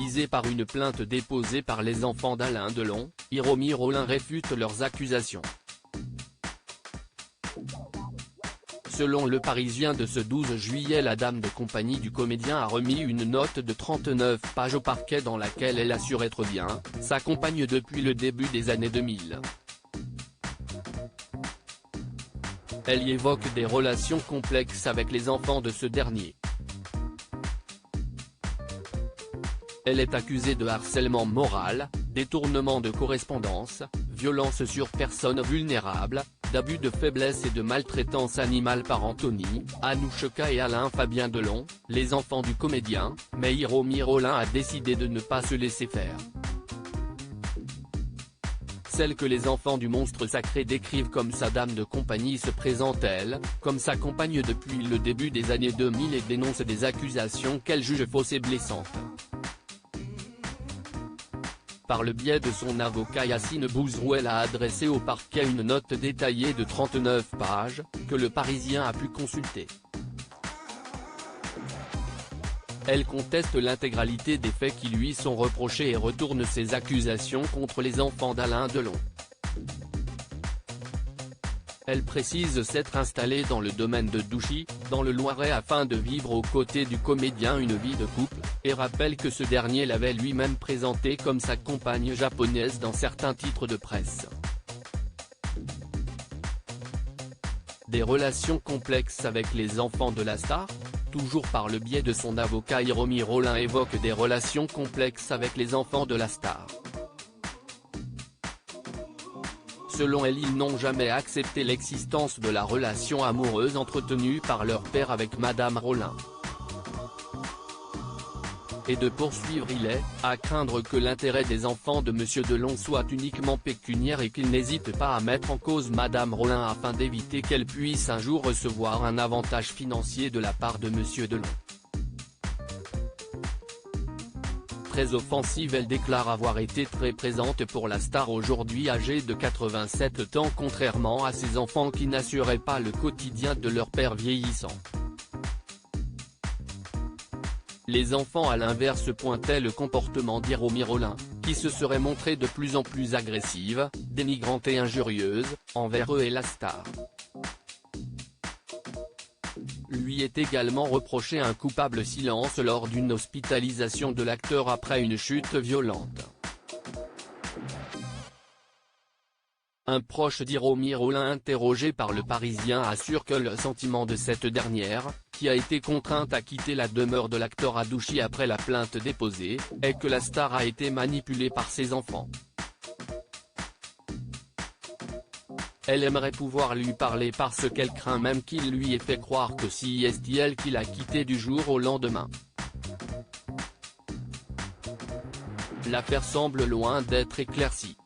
traumatisés par une plainte déposée par les enfants d'Alain Delon, Hiromi Rollin réfute leurs accusations. Selon Le Parisien de ce 12 juillet, la dame de compagnie du comédien a remis une note de 39 pages au parquet dans laquelle elle assure être bien sa compagne depuis le début des années 2000. Elle y évoque des relations complexes avec les enfants de ce dernier. Elle est accusée de harcèlement moral, détournement de correspondance, violence sur personnes vulnérables, d'abus de faiblesse et de maltraitance animale par Anthony, Anouchka et Alain Fabien Delon, les enfants du comédien, mais Hiromi Rollin a décidé de ne pas se laisser faire. Celle que les enfants du monstre sacré décrivent comme sa dame de compagnie se présente elle, comme sa compagne depuis le début des années 2000 et dénonce des accusations qu'elle juge fausses et blessantes. Par le biais de son avocat Yacine Bouzrou, elle a adressé au parquet une note détaillée de 39 pages, que Le Parisien a pu consulter. Elle conteste l'intégralité des faits qui lui sont reprochés et retourne ses accusations contre les enfants d'Alain Delon. Elle précise s'être installée dans le domaine de Douchy, dans le Loiret afin de vivre aux côtés du comédien une vie de couple, et rappelle que ce dernier l'avait lui-même présentée comme sa compagne japonaise dans certains titres de presse. Des relations complexes avec les enfants de la star ? Toujours par le biais de son avocat, Hiromi Rollin évoque des relations complexes avec les enfants de la star. Selon elle, ils n'ont jamais accepté l'existence de la relation amoureuse entretenue par leur père avec Madame Rollin. Et de poursuivre, il est à craindre que l'intérêt des enfants de Monsieur Delon soit uniquement pécuniaire et qu'il n'hésite pas à mettre en cause Madame Rollin afin d'éviter qu'elle puisse un jour recevoir un avantage financier de la part de Monsieur Delon. Très offensive, elle déclare avoir été très présente pour la star aujourd'hui âgée de 87 ans, contrairement à ses enfants qui n'assuraient pas le quotidien de leur père vieillissant. Les enfants à l'inverse pointaient le comportement d'Hiromi Rollin, qui se serait montrée de plus en plus agressive, dénigrante et injurieuse, envers eux et la star. Lui est également reproché un coupable silence lors d'une hospitalisation de l'acteur après une chute violente. Un proche d'Hiromi Rollin interrogé par Le Parisien assure que le sentiment de cette dernière, qui a été contrainte à quitter la demeure de l'acteur à Douchy après la plainte déposée, est que la star a été manipulée par ses enfants. Elle aimerait pouvoir lui parler parce qu'elle craint même qu'il lui ait fait croire que c'est elle qui l'a quitté du jour au lendemain. L'affaire semble loin d'être éclaircie.